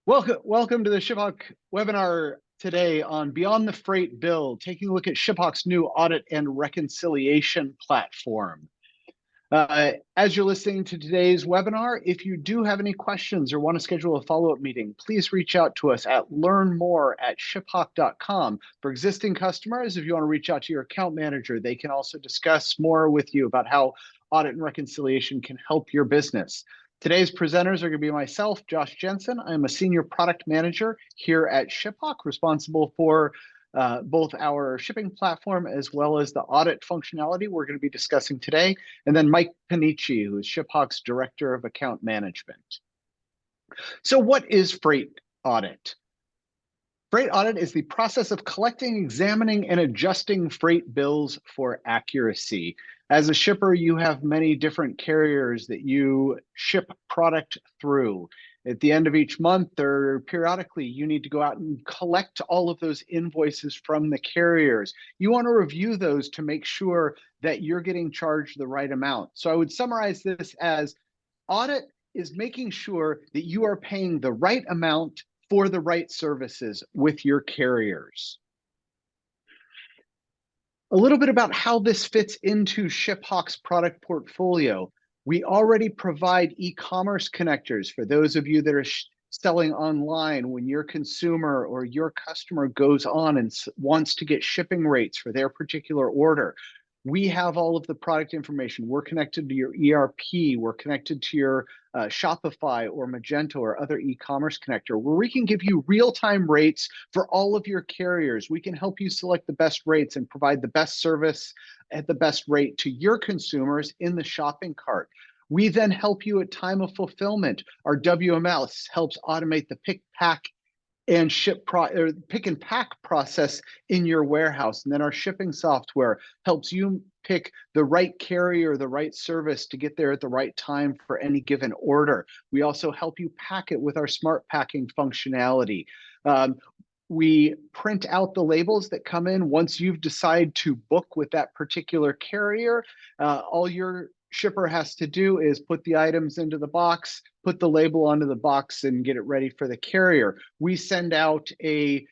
Welcome to the ShipHawk webinar today on Beyond the Freight Bill, taking a look at ShipHawk's new audit and reconciliation platform. As you're listening to today's webinar, if you do have any questions or want to schedule a follow-up meeting, please reach out to us at learnmore@shiphawk.com. For existing customers, if you want to reach out to your account manager, they can also discuss more with you about how audit and reconciliation can help your business. Today's presenters are going to be myself, Josh Jensen. I'm a senior product manager here at ShipHawk, responsible for both our shipping platform as well as the audit functionality we're going to be discussing today. And then Mike Panici, who is ShipHawk's Director of Account Management. So what is Freight Audit? Freight audit is the process of collecting, examining, and adjusting freight bills for accuracy. As a shipper, you have many different carriers that you ship product through. At the end of each month or periodically, you need to go out and collect all of those invoices from the carriers. You want to review those to make sure that you're getting charged the right amount. So I would summarize this as audit is making sure that you are paying the right amount for the right services with your carriers. A little bit about how this fits into ShipHawk's product portfolio. We already provide e-commerce connectors for those of you that are selling online. When your consumer or your customer goes on and wants to get shipping rates for their particular order, we have all of the product information. We're connected to your ERP. We're connected to your Shopify or Magento or other e-commerce connector, where we can give you real-time rates for all of your carriers. We can help you select the best rates and provide the best service at the best rate to your consumers in the shopping cart. We then help you at time of fulfillment. Our WMS helps automate the pick, pack, and pick and pack process in your warehouse. And then our shipping software helps you pick the right carrier, the right service to get there at the right time for any given order. We also help you pack it with our smart packing functionality. We print out the labels that come in once you've decided to book with that particular carrier. All your shipper has to do is put the items into the box, put the label onto the box, and get it ready for the carrier. We send out a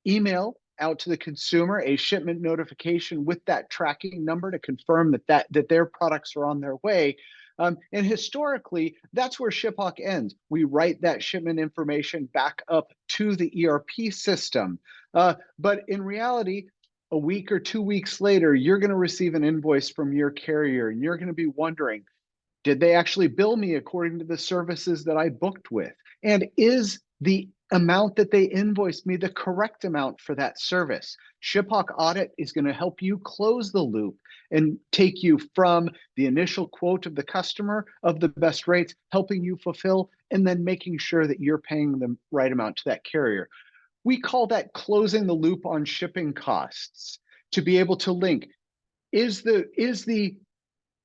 email out to the consumer, a shipment notification with that tracking number to confirm that their products are on their way. And historically, that's where ShipHawk ends. We write that shipment information back up to the ERP system. But in reality, a week or 2 weeks later, you're going to receive an invoice from your carrier, and you're going to be wondering, did they actually bill me according to the services that I booked with? And is the amount that they invoiced me the correct amount for that service? ShipHawk Audit is going to help you close the loop and take you from the initial quote of the customer of the best rates, helping you fulfill, and then making sure that you're paying the right amount to that carrier. We call that closing the loop on shipping costs, to be able to link, is the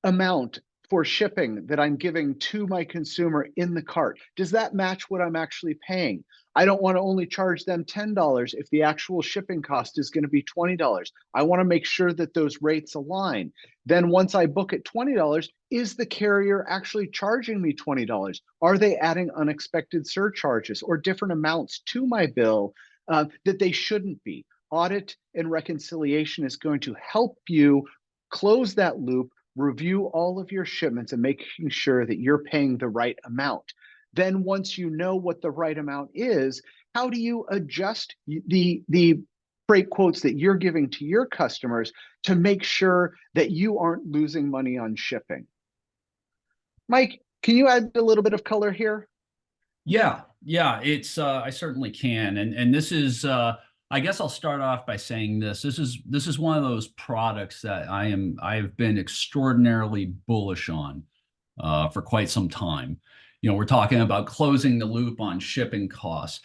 amount for shipping that I'm giving to my consumer in the cart, does that match what I'm actually paying? I don't want to only charge them $10 if the actual shipping cost is going to be $20. I want to make sure that those rates align. Then once I book at $20, is the carrier actually charging me $20? Are they adding unexpected surcharges or different amounts to my bill that they shouldn't be? Audit and reconciliation is going to help you close that loop, review all of your shipments, and making sure that you're paying the right amount. Then once you know what the right amount is, how do you adjust the freight quotes that you're giving to your customers to make sure that you aren't losing money on shipping? Mike, can you add a little bit of color here? Yeah, it's I certainly can. And this is I guess I'll start off by saying this. This is one of those products that I've been extraordinarily bullish on for quite some time. You know, we're talking about closing the loop on shipping costs.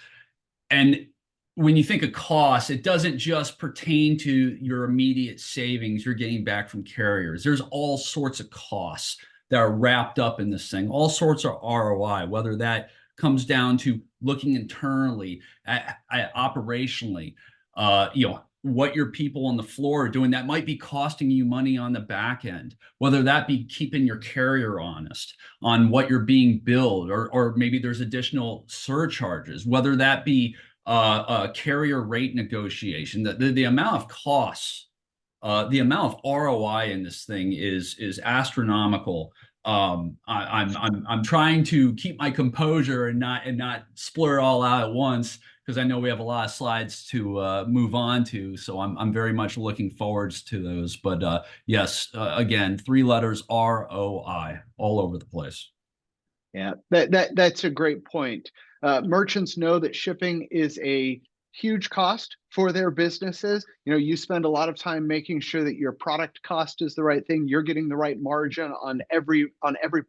And when you think of costs, it doesn't just pertain to your immediate savings you're getting back from carriers. There's all sorts of costs that are wrapped up in this thing, all sorts of ROI, whether that comes down to looking internally, operationally, what your people on the floor are doing that might be costing you money on the back end, whether that be keeping your carrier honest on what you're being billed, or maybe there's additional surcharges, whether that be a carrier rate negotiation. The amount of costs, the amount of ROI in this thing is astronomical. I'm trying to keep my composure and not splur it all out at once, because I know we have a lot of slides to move on to. So I'm very much looking forwards to those. But yes, again, 3 letters ROI all over the place. Yeah, that's a great point. Merchants know that shipping is a huge cost for their businesses. You know, you spend a lot of time making sure that your product cost is the right thing. You're getting the right margin on every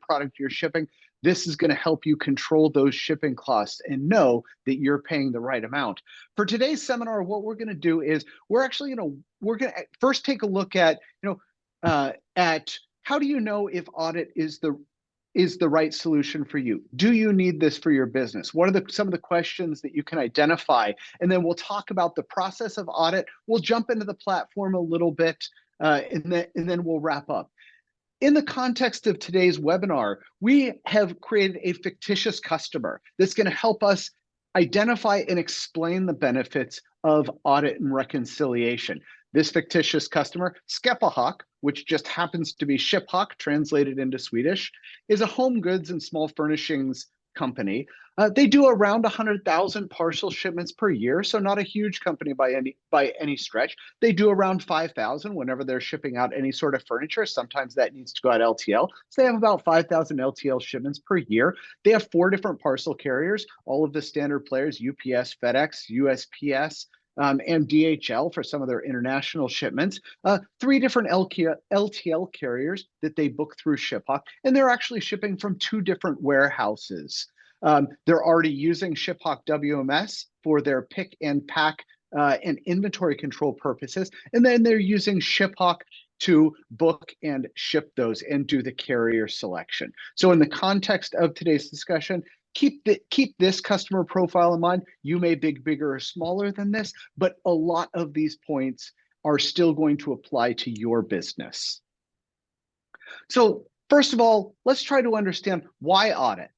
product you're shipping. This is going to help you control those shipping costs and know that you're paying the right amount. For today's seminar, what we're going to do is we're going to first take a look at, at how do you know if audit is the right solution for you? Do you need this for your business? What are some of the questions that you can identify? And then we'll talk about the process of audit. We'll jump into the platform a little bit, and then we'll wrap up. In the context of today's webinar, we have created a fictitious customer that's going to help us identify and explain the benefits of audit and reconciliation. This fictitious customer, ShipHawk, which just happens to be ShipHawk translated into Swedish, is a home goods and small furnishings company. They do around 100,000 parcel shipments per year, so not a huge company by any stretch. They do around 5,000 whenever they're shipping out any sort of furniture. Sometimes that needs to go out LTL. So they have about 5,000 LTL shipments per year. They have 4 different parcel carriers, all of the standard players: UPS, FedEx, USPS, and DHL for some of their international shipments. 3 different LTL carriers that they book through ShipHawk, and they're actually shipping from 2 different warehouses. They're already using ShipHawk WMS for their pick and pack and inventory control purposes, and then they're using ShipHawk to book and ship those and do the carrier selection. So in the context of today's discussion, keep this customer profile in mind. You may be bigger or smaller than this, but a lot of these points are still going to apply to your business. So first of all, let's try to understand why audit.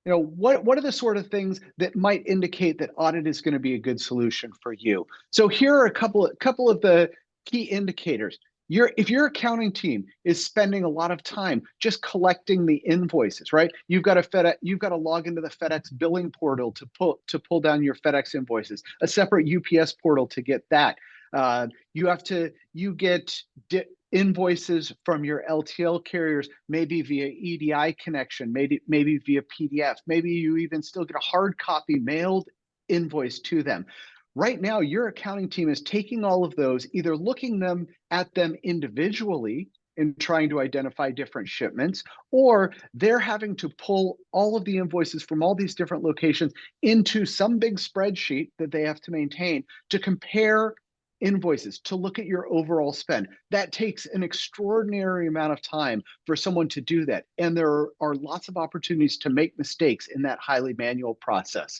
You know, what are the sort of things that might indicate that audit is going to be a good solution for you? So here are a couple of the key indicators. If your accounting team is spending a lot of time just collecting the invoices, right? You've got to log into the FedEx billing portal to pull down your FedEx invoices, a separate UPS portal to get that. You get invoices from your LTL carriers, maybe via EDI connection, maybe via PDF. Maybe you even still get a hard copy mailed invoice to them. Right now, your accounting team is taking all of those, either looking at them individually and trying to identify different shipments, or they're having to pull all of the invoices from all these different locations into some big spreadsheet that they have to maintain to compare invoices, to look at your overall spend. That takes an extraordinary amount of time for someone to do that. And there are lots of opportunities to make mistakes in that highly manual process.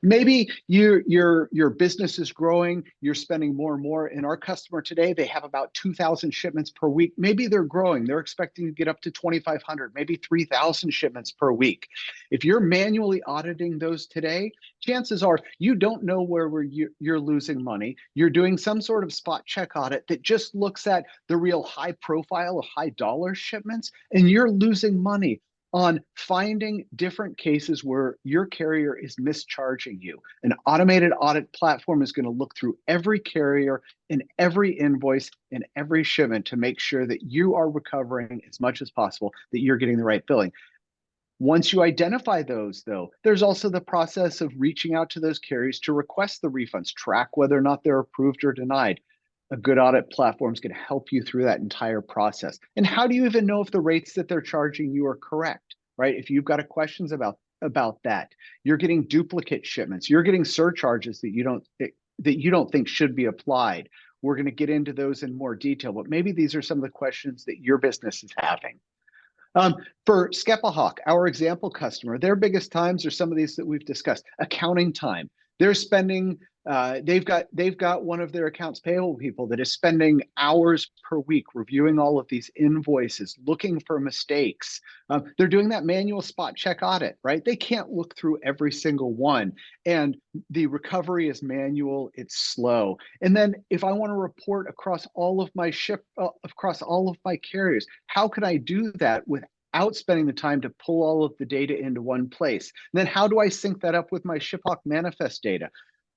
Maybe your business is growing, you're spending more and more. In our customer today, they have about 2,000 shipments per week. Maybe they're growing, they're expecting to get up to 2,500, maybe 3,000 shipments per week. If you're manually auditing those today, chances are you don't know where you're losing money. You're doing some sort of spot check audit that just looks at the real high profile or high dollar shipments, and you're losing money on finding different cases where your carrier is mischarging you. An automated audit platform is going to look through every carrier and every invoice and every shipment to make sure that you are recovering as much as possible, that you're getting the right billing. Once you identify those, though, there's also the process of reaching out to those carriers to request the refunds, track whether or not they're approved or denied. A good audit platform is going to help you through that entire process. And how do you even know if the rates that they're charging you are correct, right? If you've got questions about that, you're getting duplicate shipments, you're getting surcharges that you don't think should be applied. We're going to get into those in more detail, but maybe these are some of the questions that your business is having. For ShipHawk, our example customer, their biggest times are some of these that we've discussed. Accounting time. They're spending They've got one of their accounts payable people that is spending hours per week reviewing all of these invoices, looking for mistakes. They're doing that manual spot check audit, right? They can't look through every single one, and the recovery is manual. It's slow. And then if I want to report across all of my across all of my carriers, how can I do that without spending the time to pull all of the data into one place? And then how do I sync that up with my ShipHawk manifest data?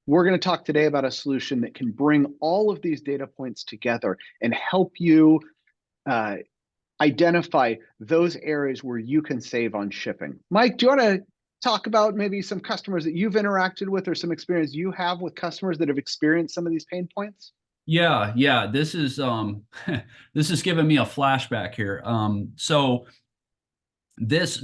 We're going to talk today about a solution that can bring all of these data points together and help you identify those areas where you can save on shipping. Mike, do you want to talk about maybe some customers that you've interacted with or some experience you have with customers that have experienced some of these pain points? Yeah. This is this is giving me a flashback here. So this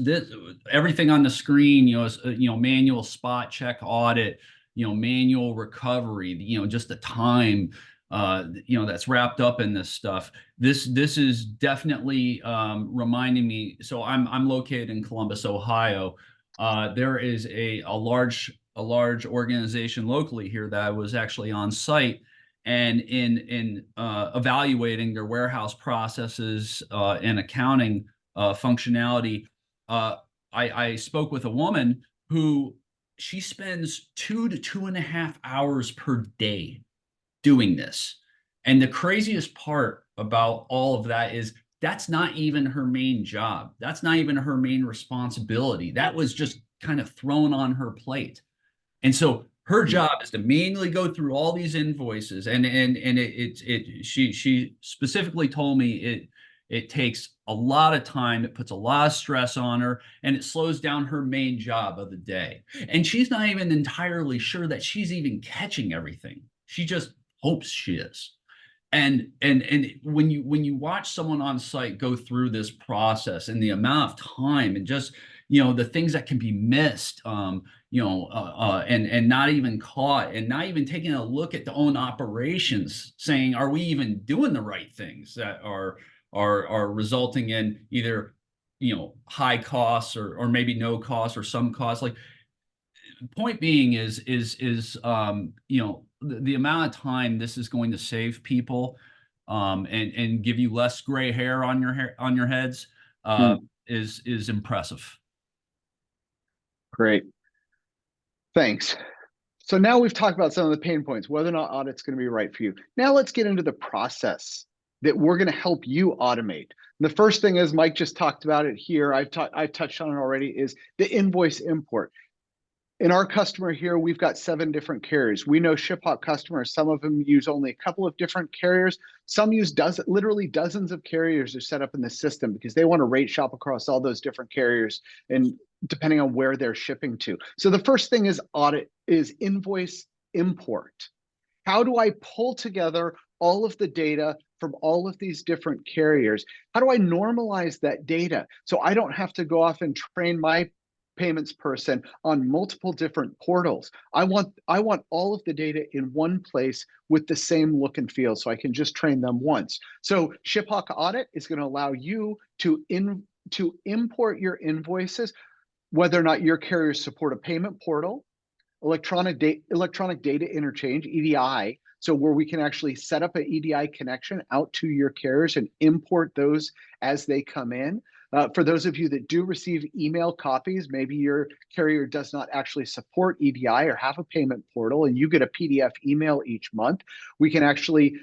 everything on the screen, is manual spot check audit, manual recovery, just the time that's wrapped up in this stuff. This is definitely reminding me. So I'm located in Columbus, Ohio. There is a large organization locally here that I was actually on site, and in evaluating their warehouse processes and accounting functionality, I spoke with a woman who she spends 2 to 2.5 hours per day doing this. And the craziest part about all of that is that's not even her main job. That's not even her main responsibility. That was just kind of thrown on her plate. And so her job is to manually go through all these invoices, and she specifically told me it takes a lot of time, it puts a lot of stress on her, and it slows down her main job of the day. And she's not even entirely sure that she's even catching everything. She just hopes she is. And when you watch someone on site go through this process and the amount of time and just the things that can be missed, and not even caught, and not even taking a look at their own operations, saying, are we even doing the right things that are resulting in either high costs or maybe no costs or some costs. Like, point being is the amount of time this is going to save people, and give you less gray hair on your heads, is impressive. Great. Thanks. So now we've talked about some of the pain points, whether or not audit's going to be right for you. Now let's get into the process that we're going to help you automate. The first thing is, Mike just talked about it here, I've touched on it already, is the invoice import. In our customer here, we've got 7 different carriers. We know ShipHawk customers, some of them use only a couple of different carriers. Some use literally dozens of carriers are set up in the system because they want to rate shop across all those different carriers and depending on where they're shipping to. So the first thing is invoice import. How do I pull together all of the data from all of these different carriers? How do I normalize that data so I don't have to go off and train my payments person on multiple different portals? I want all of the data in one place with the same look and feel, so I can just train them once. So ShipHawk Audit is going to allow you to import your invoices, whether or not your carriers support a payment portal, electronic data interchange, EDI, so where we can actually set up an EDI connection out to your carriers and import those as they come in. For those of you that do receive email copies, maybe your carrier does not actually support EDI or have a payment portal, and you get a PDF email each month, we can actually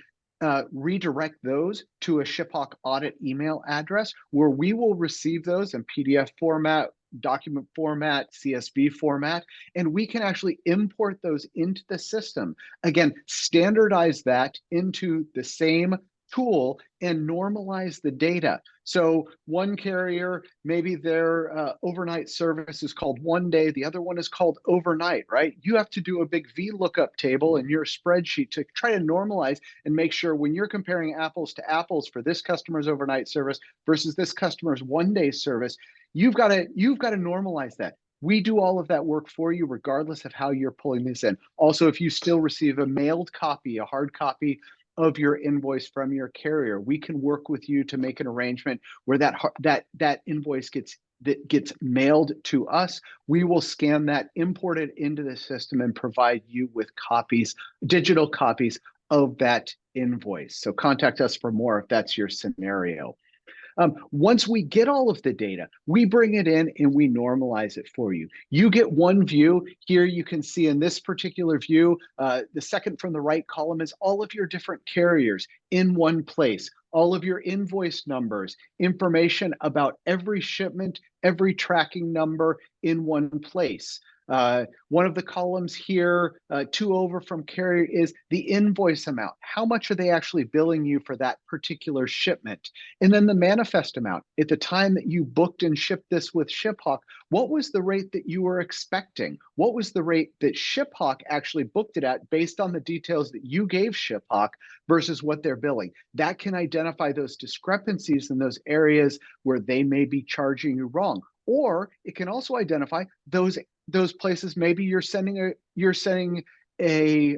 redirect those to a ShipHawk Audit email address where we will receive those in PDF format, document format, CSV format, and we can actually import those into the system. Again, standardize that into the same tool and normalize the data. So one carrier, maybe their overnight service is called one day, the other one is called overnight, right? You have to do a big VLOOKUP table in your spreadsheet to try to normalize and make sure when you're comparing apples to apples for this customer's overnight service versus this customer's one-day service, you've got to normalize that. We do all of that work for you, regardless of how you're pulling this in. Also, if you still receive a mailed copy, a hard copy of your invoice from your carrier, we can work with you to make an arrangement where that invoice gets that gets mailed to us, we will scan that, import it into the system, and provide you with copies, digital copies of that invoice. So contact us for more if that's your scenario. Once we get all of the data, we bring it in and we normalize it for you. You get one view. Here you can see in this particular view, the second from the right column is all of your different carriers in one place, all of your invoice numbers, information about every shipment, every tracking number in one place. One of the columns here, two over from carrier, is the invoice amount. How much are they actually billing you for that particular shipment? And then the manifest amount. At the time that you booked and shipped this with ShipHawk, what was the rate that you were expecting? What was the rate that ShipHawk actually booked it at based on the details that you gave ShipHawk versus what they're billing? That can identify those discrepancies in those areas where they may be charging you wrong. Or it can also identify those places maybe you're sending a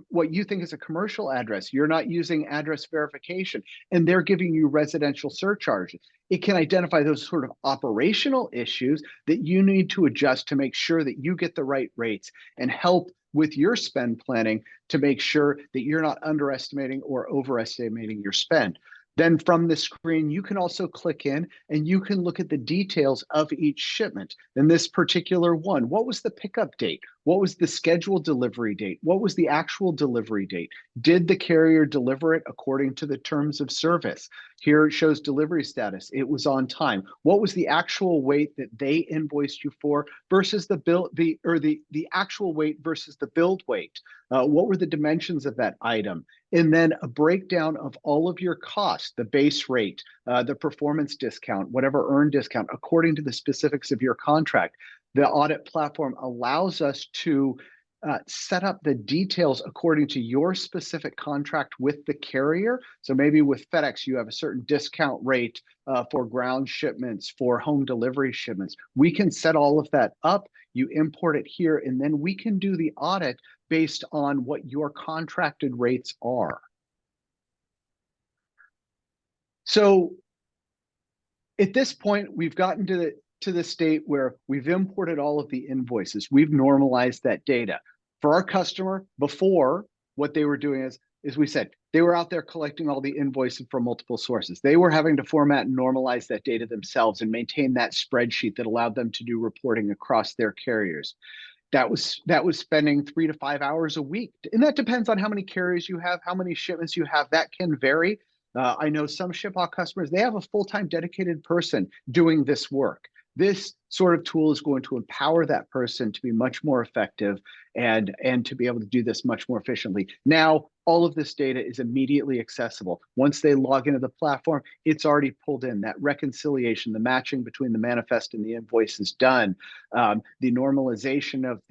what you think is a commercial address. You're not using address verification, and they're giving you residential surcharges. It can identify those sort of operational issues that you need to adjust to make sure that you get the right rates, and help with your spend planning to make sure that you're not underestimating or overestimating your spend. Then from the screen, you can also click in and you can look at the details of each shipment. In this particular one, what was the pickup date? What was the scheduled delivery date? What was the actual delivery date? Did the carrier deliver it according to the terms of service? Here it shows delivery status. It was on time. What was the actual weight that they invoiced you for versus the actual weight versus the billed weight? What were the dimensions of that item? And then a breakdown of all of your costs, the base rate, the performance discount, whatever earned discount, according to the specifics of your contract. The audit platform allows us to set up the details according to your specific contract with the carrier. So maybe with FedEx, you have a certain discount rate for ground shipments, for home delivery shipments. We can set all of that up. You import it here, and then we can do the audit based on what your contracted rates are. So at this point, we've gotten to the state where we've imported all of the invoices. We've normalized that data. For our customer, before, what they were doing is, as we said, they were out there collecting all the invoices from multiple sources. They were having to format and normalize that data themselves and maintain that spreadsheet that allowed them to do reporting across their carriers. That was spending 3 to 5 hours a week. And that depends on how many carriers you have, how many shipments you have. That can vary. I know some ShipHawk customers, they have a full-time dedicated person doing this work. This sort of tool is going to empower that person to be much more effective and to be able to do this much more efficiently. Now, all of this data is immediately accessible. Once they log into the platform, it's already pulled in. That reconciliation, the matching between the manifest and the invoice is done. The normalization of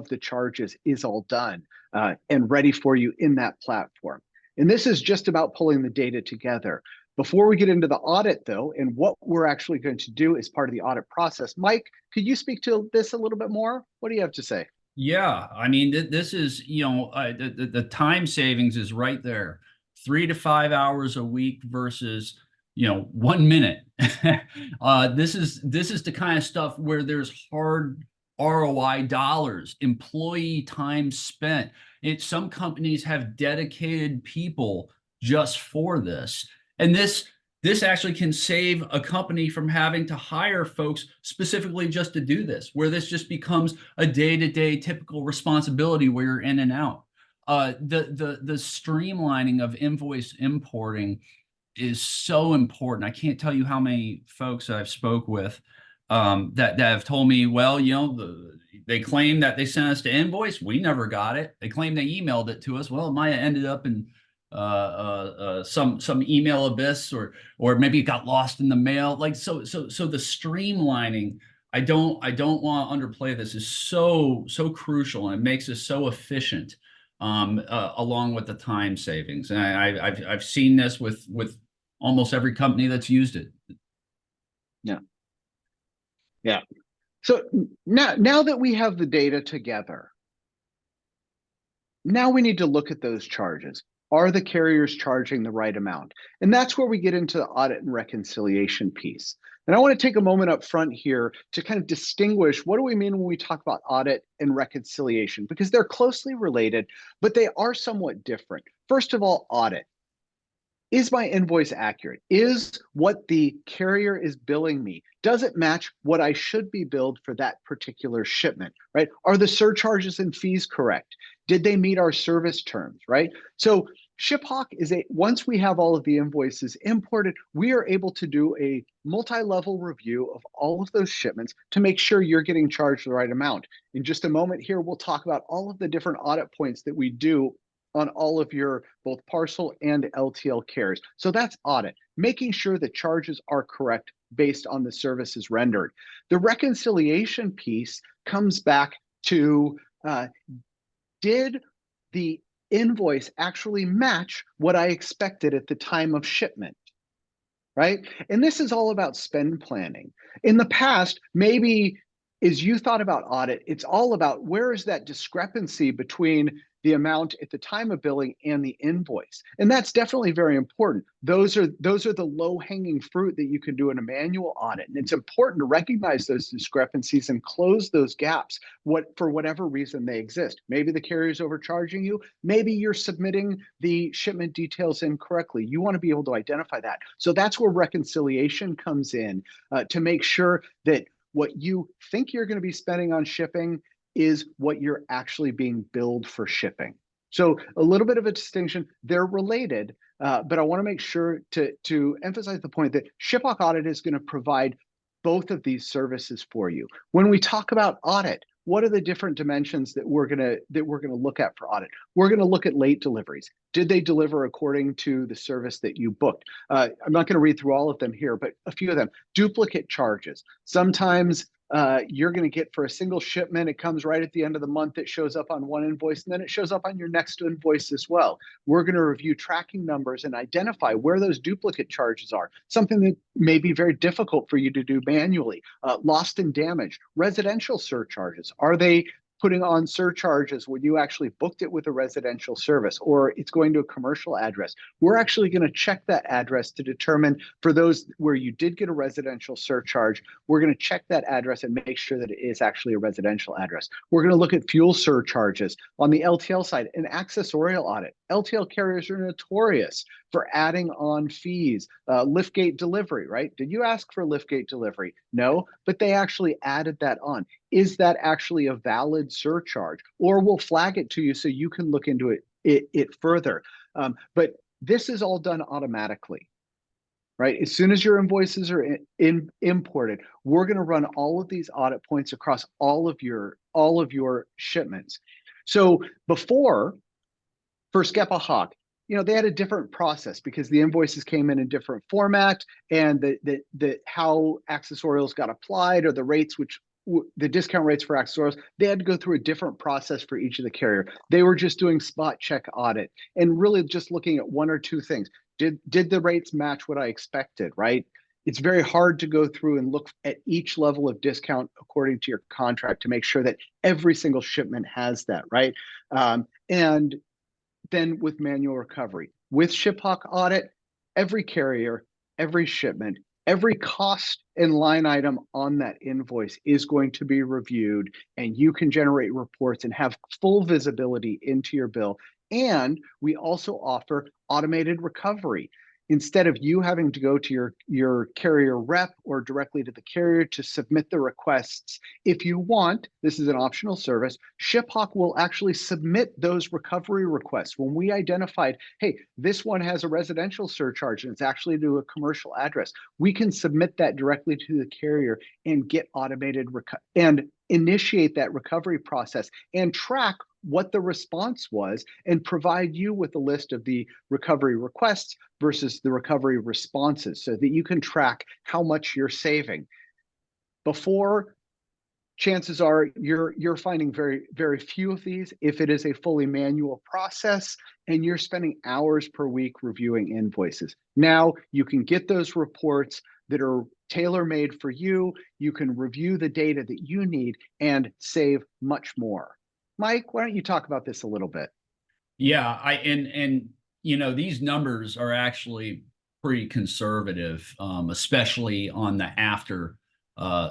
the charges is all done and ready for you in that platform. And this is just about pulling the data together. Before we get into the audit, though, and what we're actually going to do as part of the audit process, Mike, could you speak to this a little bit more? What do you have to say? Yeah, I mean, this is, the time savings is right there. 3 to 5 hours a week versus, 1 minute. This is the kind of stuff where there's hard ROI dollars, employee time spent. Some companies have dedicated people just for this. And this actually can save a company from having to hire folks specifically just to do this, where this just becomes a day-to-day typical responsibility where you're in and out. The streamlining of invoice importing is so important. I can't tell you how many folks I've spoke with that have told me, well, they claim that they sent us the invoice. We never got it. They claim they emailed it to us. Well, it might have ended up in some email abyss, or maybe it got lost in the mail. So the streamlining, I don't want to underplay this, is so crucial, and it makes us so efficient along with the time savings. And I've seen this with almost every company that's used it. Yeah. So now that we have the data together, now we need to look at those charges. Are the carriers charging the right amount? And that's where we get into the audit and reconciliation piece. And I want to take a moment up front here to kind of distinguish what do we mean when we talk about audit and reconciliation, because they're closely related, but they are somewhat different. First of all, audit. Is my invoice accurate? Is what the carrier is billing me, does it match what I should be billed for that particular shipment, right? Are the surcharges and fees correct? Did they meet our service terms, right? So ShipHawk once we have all of the invoices imported, we are able to do a multi-level review of all of those shipments to make sure you're getting charged the right amount. In just a moment here, we'll talk about all of the different audit points that we do on all of your both parcel and LTL carriers. So that's audit, making sure the charges are correct based on the services rendered. The reconciliation piece comes back to, did the invoice actually match what I expected at the time of shipment? Right? And this is all about spend planning. In the past, maybe as you thought about audit, it's all about where is that discrepancy between the amount at the time of billing and the invoice. And that's definitely very important. Those are the low-hanging fruit that you can do in a manual audit. And it's important to recognize those discrepancies and close those gaps for whatever reason they exist. Maybe the carrier's overcharging you. Maybe you're submitting the shipment details incorrectly. You want to be able to identify that. So that's where reconciliation comes in, to make sure that what you think you're going to be spending on shipping is what you're actually being billed for shipping. So a little bit of a distinction. They're related, but I want to make sure to emphasize the point that ShipHawk Audit is going to provide both of these services for you. When we talk about audit, what are the different dimensions that we're gonna look at for audit? We're gonna look at late deliveries. Did they deliver according to the service that you booked? I'm not gonna read through all of them here, but a few of them. Duplicate charges. Sometimes you're going to get for a single shipment, it comes right at the end of the month, it shows up on one invoice, and then it shows up on your next invoice as well. We're going to review tracking numbers and identify where those duplicate charges are, something that may be very difficult for you to do manually. Lost and damaged, residential surcharges. Are they putting on surcharges when you actually booked it with a residential service, or it's going to a commercial address? We're actually going to check that address to determine, for those where you did get a residential surcharge, we're going to check that address and make sure that it is actually a residential address. We're going to look at fuel surcharges. On the LTL side, an accessorial audit. LTL carriers are notorious for adding on fees. Liftgate delivery, right? Did you ask for liftgate delivery? No, but they actually added that on. Is that actually a valid surcharge? Or we'll flag it to you so you can look into it further. But this is all done automatically, right? As soon as your invoices are imported, we're going to run all of these audit points across all of your shipments. So before, for ShipHawk, they had a different process because the invoices came in a different format, and the how accessorials got applied, or the rates, the discount rates for accessorials, they had to go through a different process for each of the carrier. They were just doing spot check audit and really just looking at one or two things. Did the rates match what I expected, right? It's very hard to go through and look at each level of discount according to your contract to make sure that every single shipment has that, right? And then with manual recovery. With ShipHawk Audit, every carrier, every shipment, every cost and line item on that invoice is going to be reviewed, and you can generate reports and have full visibility into your bill. And we also offer automated recovery. Instead of you having to go to your carrier rep or directly to the carrier to submit the requests, if you want, this is an optional service, ShipHawk will actually submit those recovery requests. When we identified, hey, this one has a residential surcharge and it's actually to a commercial address, we can submit that directly to the carrier and get automated and initiate that recovery process and track what the response was and provide you with a list of the recovery requests versus the recovery responses so that you can track how much you're saving. Before, chances are you're finding very, very few of these if it is a fully manual process and you're spending hours per week reviewing invoices. Now you can get those reports that are tailor-made for you. You can review the data that you need and save much more. Mike, why don't you talk about this a little bit? Yeah, and these numbers are actually pretty conservative, especially on the after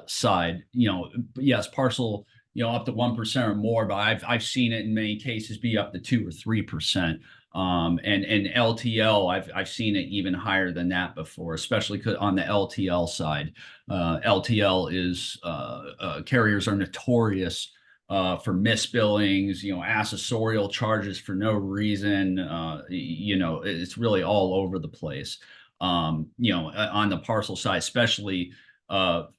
side. Yes, parcel, up to 1% or more, but I've seen it in many cases be up to 2 or 3%. And LTL, I've seen it even higher than that before, especially on the LTL side. LTL is carriers are notorious for misbillings, accessorial charges for no reason. It's really all over the place. On the parcel side, especially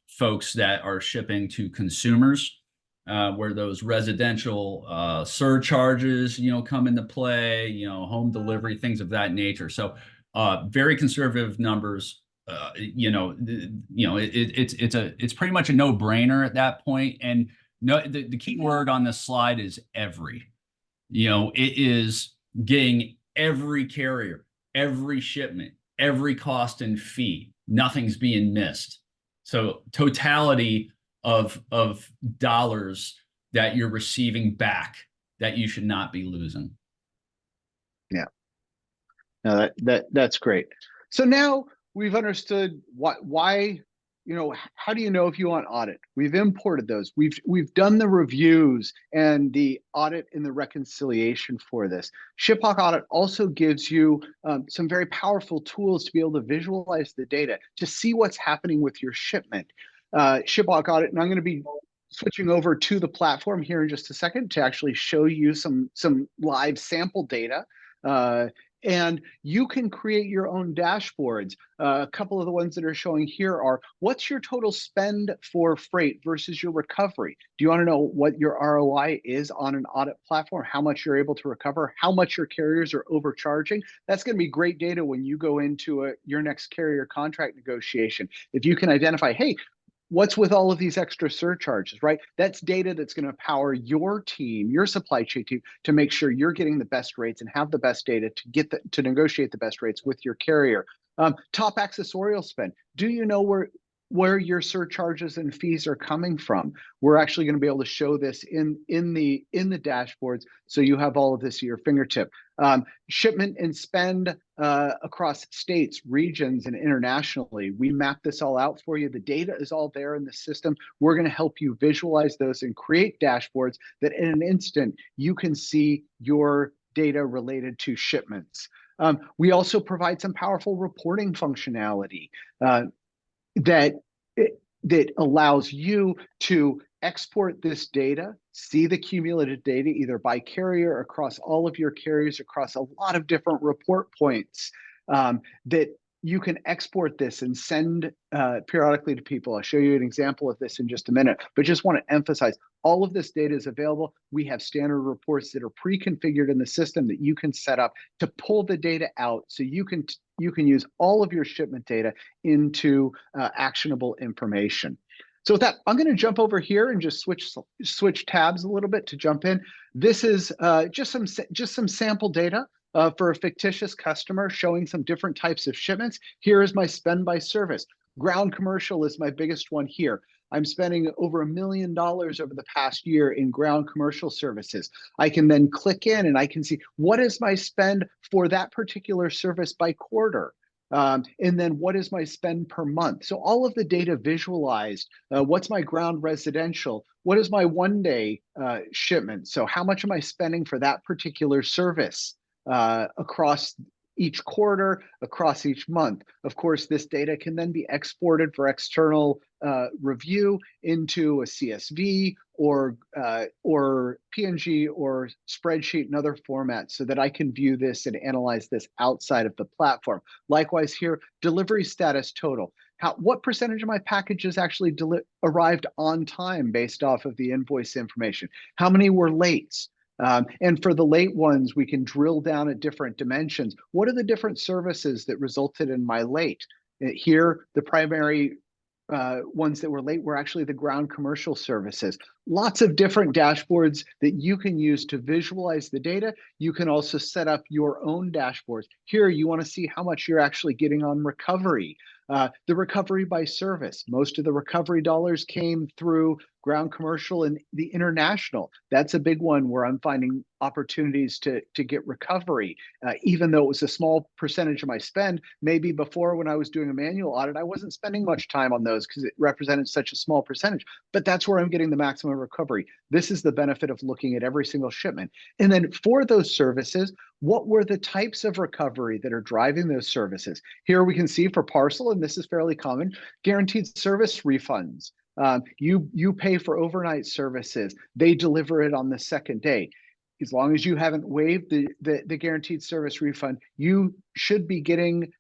folks that are shipping to consumers, where those residential surcharges, come into play, home delivery, things of that nature. So very conservative numbers. It's pretty much a no-brainer at that point. And no, the key word on this slide is every. It is getting every carrier, every shipment, every cost and fee. Nothing's being missed. So totality of dollars that you're receiving back that you should not be losing. Yeah. No, that's great. So now we've understood why, how do you know if you want audit? We've imported those. We've done the reviews and the audit and the reconciliation for this. ShipHawk Audit also gives you some very powerful tools to be able to visualize the data, to see what's happening with your shipment. ShipHawk Audit, and I'm going to be switching over to the platform here in just a second to actually show you some live sample data. And you can create your own dashboards. A couple of the ones that are showing here are, what's your total spend for freight versus your recovery? Do you want to know what your ROI is on an audit platform, how much you're able to recover, how much your carriers are overcharging? That's going to be great data when you go into your next carrier contract negotiation. If you can identify, hey, what's with all of these extra surcharges, right? That's data that's going to power your team, your supply chain team, to make sure you're getting the best rates and have the best data to negotiate the best rates with your carrier. Top accessorial spend. Do you know where your surcharges and fees are coming from? We're actually going to be able to show this in the dashboards, so you have all of this at your fingertip. Shipment and spend across states, regions, and internationally. We map this all out for you. The data is all there in the system. We're going to help you visualize those and create dashboards that in an instant you can see your data related to shipments. We also provide some powerful reporting functionality that allows you to export this data, see the cumulative data either by carrier, across all of your carriers, across a lot of different report points, that you can export this and send periodically to people. I'll show you an example of this in just a minute, but just want to emphasize all of this data is available. We have standard reports that are pre-configured in the system that you can set up to pull the data out, so you can use all of your shipment data into actionable information. So with that, I'm going to jump over here and just switch tabs a little bit to jump in. This is just some sample data for a fictitious customer, showing some different types of shipments. Here is my spend by service. Ground commercial is my biggest one here. I'm spending over $1 million over the past year in ground commercial services. I can then click in and I can see, what is my spend for that particular service by quarter? And then what is my spend per month? So all of the data visualized. What's my ground residential? What is my one-day shipment? So how much am I spending for that particular service across each quarter, across each month? Of course, this data can then be exported for external review into a CSV or PNG or spreadsheet and other formats, so that I can view this and analyze this outside of the platform. Likewise here, delivery status total. What percentage of my packages actually arrived on time based off of the invoice information? How many were late? And for the late ones, we can drill down at different dimensions. What are the different services that resulted in my late? Here, the primary ones that were late were actually the ground commercial services. Lots of different dashboards that you can use to visualize the data. You can also set up your own dashboards. Here, you want to see how much you're actually getting on recovery. The recovery by service. Most of the recovery dollars came through ground commercial and the international. That's a big one where I'm finding opportunities to get recovery, even though it was a small percentage of my spend. Maybe before, when I was doing a manual audit, I wasn't spending much time on those because it represented such a small percentage, but that's where I'm getting the maximum recovery. This is the benefit of looking at every single shipment. And then for those services, what were the types of recovery that are driving those services? Here we can see for parcel, and this is fairly common, guaranteed service refunds. You pay for overnight services. They deliver it on the second day. As long as you haven't waived the guaranteed service refund, you should be getting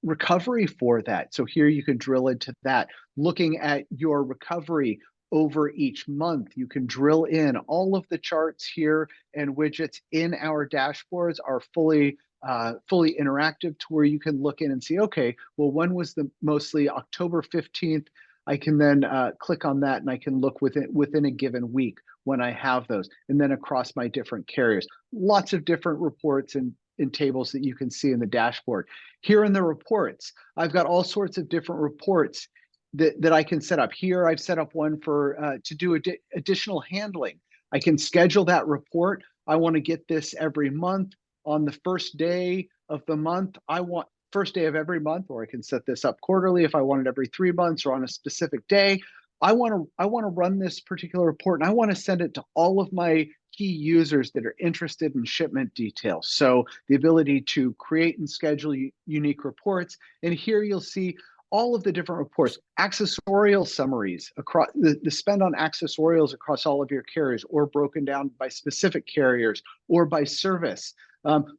recovery for that. So here you can drill into that. Looking at your recovery over each month, you can drill in. All of the charts here and widgets in our dashboards are fully interactive, to where you can look in and see, okay, well, when was the mostly October 15th? I can then click on that and I can look within a given week when I have those, and then across my different carriers. Lots of different reports and tables that you can see in the dashboard. Here in the reports, I've got all sorts of different reports that I can set up. Here I've set up one for to do additional handling. I can schedule that report. I want to get this every month on the first day of the month. I want first day of every month, or I can set this up quarterly if I want it every 3 months or on a specific day. I want to run this particular report, and I want to send it to all of my key users that are interested in shipment details. So the ability to create and schedule unique reports. And here you'll see all of the different reports, accessorial summaries across the spend on accessorials across all of your carriers, or broken down by specific carriers or by service.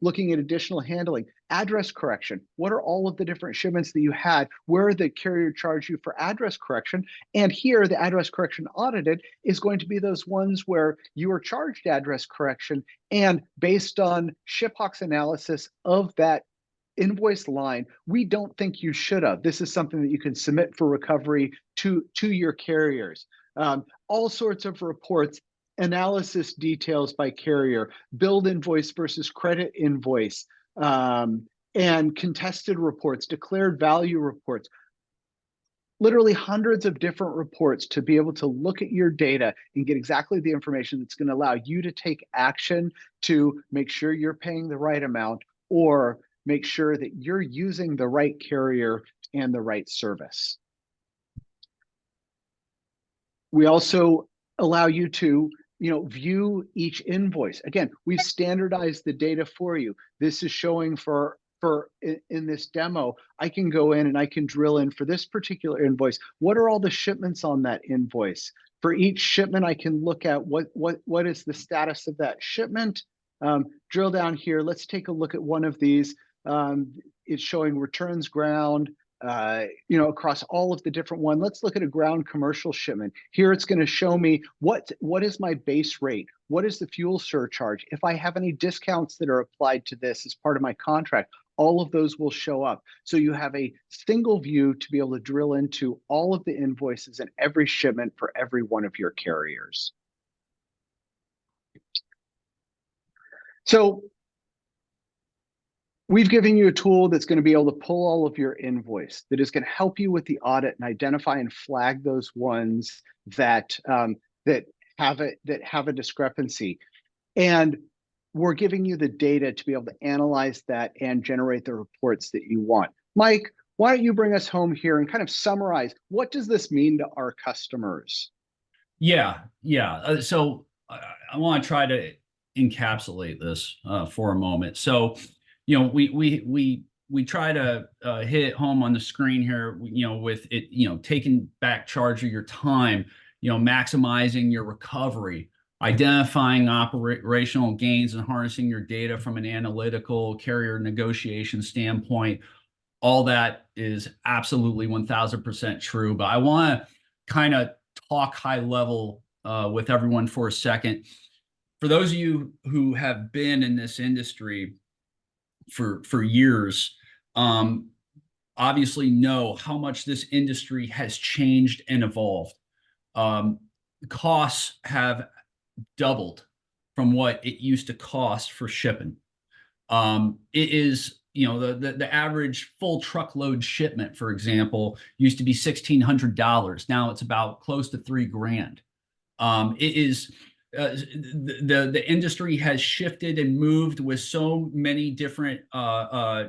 Looking at additional handling, address correction. What are all of the different shipments that you had? Where the carrier charged you for address correction? And here, the address correction audited is going to be those ones where you are charged address correction, and based on ShipHawk's analysis of that invoice line, we don't think you should have. This is something that you can submit for recovery to your carriers. All sorts of reports, analysis details by carrier, billed invoice versus credit invoice, and contested reports, declared value reports. Literally hundreds of different reports to be able to look at your data and get exactly the information that's going to allow you to take action to make sure you're paying the right amount, or make sure that you're using the right carrier and the right service. We also allow you to view each invoice. Again, we've standardized the data for you. This is showing in this demo, I can go in and I can drill in for this particular invoice. What are all the shipments on that invoice? For each shipment, I can look at what is the status of that shipment. Drill down here. Let's take a look at one of these. It's showing returns ground, across all of the different ones. Let's look at a ground commercial shipment. Here it's going to show me what is my base rate? What is the fuel surcharge? If I have any discounts that are applied to this as part of my contract, all of those will show up. So you have a single view to be able to drill into all of the invoices and every shipment for every one of your carriers. So we've given you a tool that's going to be able to pull all of your invoice, that is going to help you with the audit and identify and flag those ones that have a discrepancy. And we're giving you the data to be able to analyze that and generate the reports that you want. Mike, why don't you bring us home here and kind of summarize, what does this mean to our customers? Yeah. So I want to try to encapsulate this for a moment. So, we try to hit it home on the screen here, with it, taking back charge of your time, maximizing your recovery, identifying operational gains, and harnessing your data from an analytical carrier negotiation standpoint. All that is absolutely 1000% true. But I want to kind of talk high level with everyone for a second. For those of you who have been in this industry for years, obviously know how much this industry has changed and evolved. Costs have doubled from what it used to cost for shipping. It is the average full truckload shipment, for example, used to be $1,600. Now it's about close to $3,000. It is the industry has shifted and moved with so many different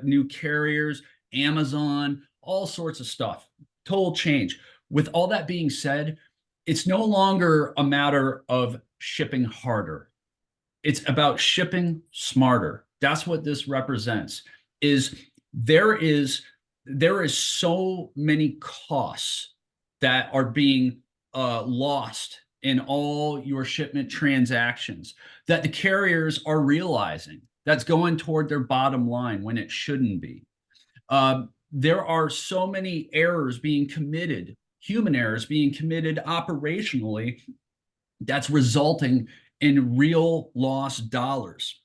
new carriers, Amazon, all sorts of stuff, total change. With all that being said, it's no longer a matter of shipping harder. It's about shipping smarter. That's what this represents. There is so many costs that are being lost in all your shipment transactions that the carriers are realizing that's going toward their bottom line when it shouldn't be. There are so many errors being committed, human errors being committed operationally, that's resulting in real lost dollars.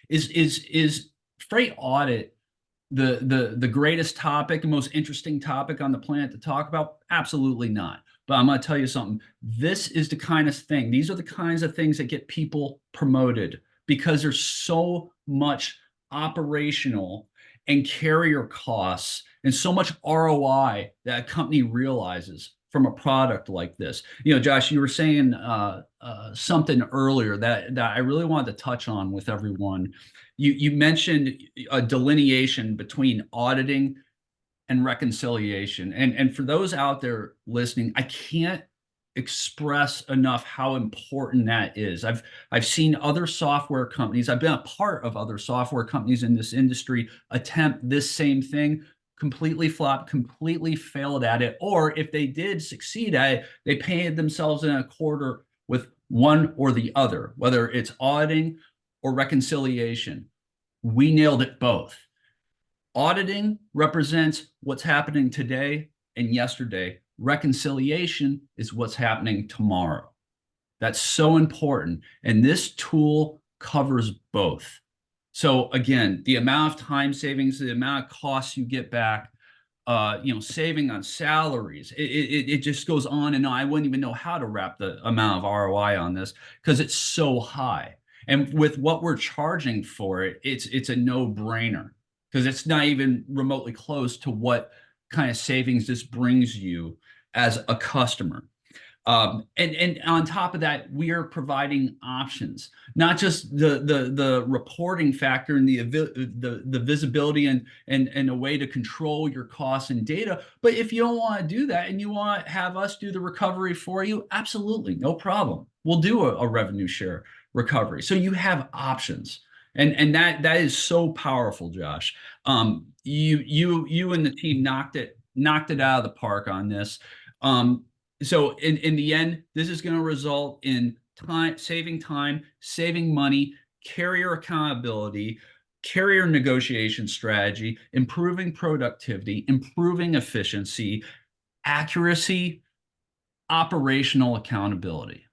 Is freight audit the greatest topic, the most interesting topic on the planet to talk about? Absolutely not. But I'm going to tell you something. This is the kind of thing, these are the kinds of things that get people promoted, because there's so much operational and carrier costs and so much ROI that a company realizes from a product like this. Josh, you were saying something earlier that I really wanted to touch on with everyone. You mentioned a delineation between auditing and reconciliation. And for those out there listening, I can't express enough how important that is. I've seen other software companies, I've been a part of other software companies in this industry attempt this same thing, completely flopped, completely failed at it. Or if they did succeed at it, they painted themselves in a quarter with one or the other, whether it's auditing or reconciliation. We nailed it both. Auditing represents what's happening today and yesterday. Reconciliation is what's happening tomorrow. That's so important. And this tool covers both. So again, the amount of time savings, the amount of costs you get back, saving on salaries, it just goes on and on. I wouldn't even know how to wrap the amount of ROI on this because it's so high. And with what we're charging for it, it's a no-brainer, because it's not even remotely close to what kind of savings this brings you as a customer. And on top of that, we are providing options, not just the reporting factor and the visibility and a way to control your costs and data. But if you don't want to do that and you want to have us do the recovery for you, absolutely, no problem. We'll do a revenue share recovery. So you have options. And that is so powerful, Josh. You and the team knocked it out of the park on this. So in the end, this is going to result in time, saving money, carrier accountability, carrier negotiation strategy, improving productivity, improving efficiency, accuracy, operational accountability.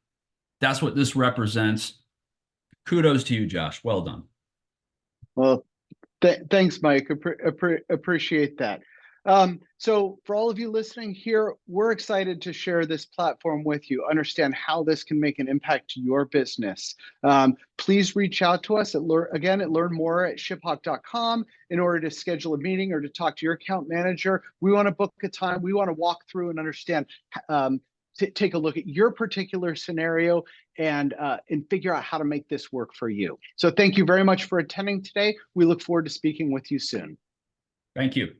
That's what this represents. Kudos to you, Josh. Well done. Well, thanks, Mike. Appreciate that. So for all of you listening here, we're excited to share this platform with you, understand how this can make an impact to your business. Please reach out to us at learn more at ShipHawk.com in order to schedule a meeting or to talk to your account manager. We want to book a time. We want to walk through and understand, take a look at your particular scenario and figure out how to make this work for you. So thank you very much for attending today. We look forward to speaking with you soon. Thank you.